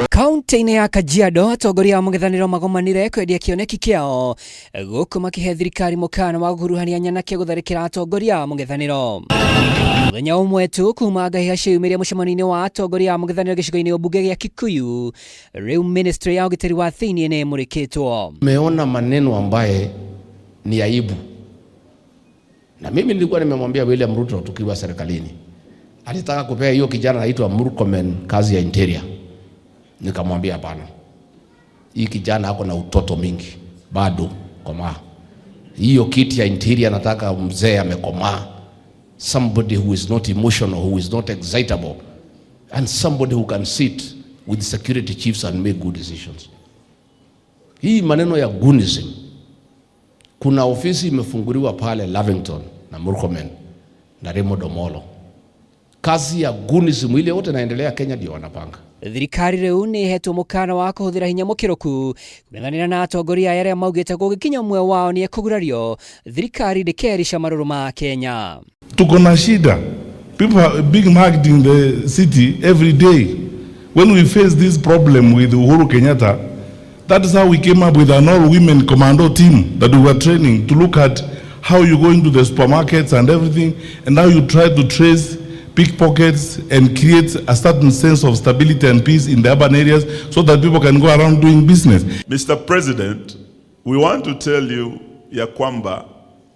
Kaunti-inĩ ya Kajiado, atongoria a Mung'ethaniro magomanire kwendia kĩoneki kĩao gũkũ makĩhe thirikari mũkana wa gũkuruhania nyanake gũtharĩkĩra atongoria a Mung'ethaniro. Mũthenya ũmwe tu kuma ngahĩha ciumĩria mũcemanio-inĩ wa atongoria a Mung'ethaniro gĩcigo-inĩ mbunge gĩa Kikuyu, rĩu ministry ya ũgitĩri wa thĩinĩ nĩ ĩmũrĩkĩtwo. Meona maneno ambaye ni aibu, na mimi nilikuwa nimemwambia William Ruto tukiwa serikalini, alitaka kupea hiyo kijana anaitwa Murkomen kazi ya interior. Nikamwambia hapana, hii kijana hako na utoto mingi bado komaa. Hiyo kiti ya interior nataka mzee amekomaa, somebody who is not emotional, who is not excitable, and somebody who can sit with security chiefs and make good decisions. Hii maneno ya goonism, kuna ofisi imefunguliwa pale Lavington na Murkomen na Remo Domolo. Kazi ya goonism ile yote naendelea Kenya ndio wanapanga. Thirikari rĩu nĩ ĩhetwo mũkana wa kũhũthĩra hinya mũkĩrũku kũngethanĩra na atongoria arĩa maugĩte gũgĩkinya ũmwe wao nĩ ekũgurario, thirikari ndĩkerisha marũrũ ma Kenya. Tuko na shida. People are being mugged in the city every day. When we face this problem with Uhuru Kenyatta, that is how we came up with an all-women commando team that we were training to look at how you go into the supermarkets and everything, and how you try to trace pickpockets and create a certain sense of stability and peace in the urban areas so that people can go around doing business. Mr. President, we want to tell you ya kwamba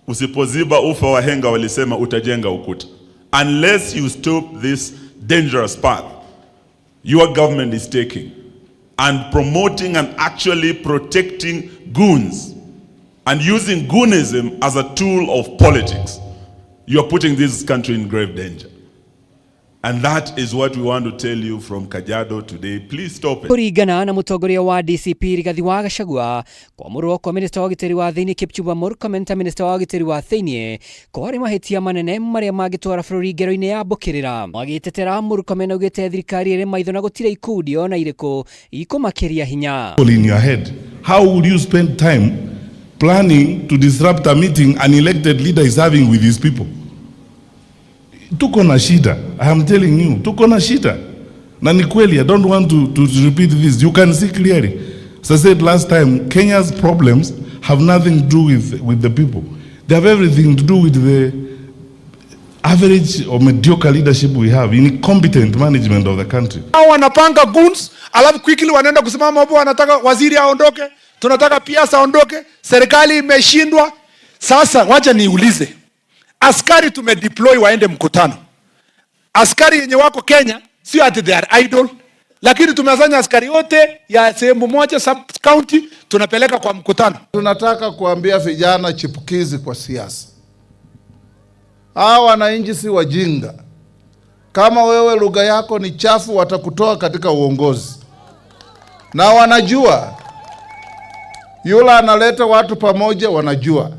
usipoziba ufa wahenga walisema utajenga ukuta. Unless you stop this dangerous path your government is taking and promoting and actually protecting goons and using goonism as a tool of politics, you are putting this country in grave danger. And that is what we want to tell you from Kajiado today. Please stop it. Kũringana na mũtongoria wa DCP Rigathi wa Gachagua, kwamũrwo kwa minister wa ũgitĩri wa thĩinĩ Kipchumba Murkomen ta minister wa ũgitĩri wa thĩinĩ kwarĩ mahĩtia manene marĩa mangĩtwara bũrũri ngero-inĩ ya mbũkĩrĩra. Magĩtetera Murkomen augĩte thirikari ĩrĩ maitho na gũtirĩ ikundi ona irĩkũ ikũmakĩria hinya. In your head, how would you spend time planning to disrupt a meeting an elected leader is having with his people? Tuko na shida. I am telling you, tuko na shida. Na ni kweli, I don't want to repeat this. You can see clearly. As I said last time, Kenya's problems have nothing to do with the people. They have everything to do with the average or mediocre leadership we have, incompetent management of the country. Hao wanapanga goons, alafu quickly wanaenda kusimama hapo, wanataka waziri aondoke, tunataka PS aondoke, serikali imeshindwa. Sasa wacha niulize, askari tumedeploy waende mkutano. Askari yenye wako Kenya sio ati they are idle, lakini tumesanya askari wote ya sehemu moja sub county tunapeleka kwa mkutano. Tunataka kuambia vijana chipukizi kwa siasa, hawa wananchi si wajinga. Kama wewe lugha yako ni chafu, watakutoa katika uongozi, na wanajua. Yule analeta watu pamoja, wanajua.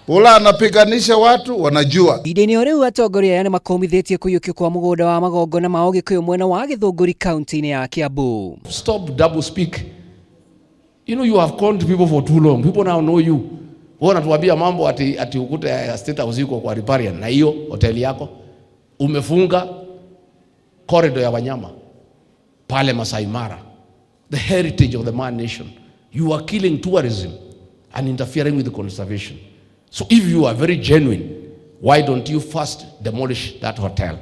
Ula anapiganisha watu, wanajua. Ideni rĩu atongoria nĩ makomithĩtie kũiyũkio kwa mũgũnda wa magongona ma ũgĩkũyũ mwena wa Gĩthũngũri kaunti-inĩ ya Kiambu. Stop double speak. You know, you have called people for too long. People now know you. Wanatuambia mambo ati ukuta ya State House iko kwa riparian, na hiyo hoteli yako umefunga corridor ya wanyama pale Masai Mara, the heritage of the Man Nation. You are killing tourism and interfering with the conservation. So if you are very genuine, why don't you first demolish that hotel?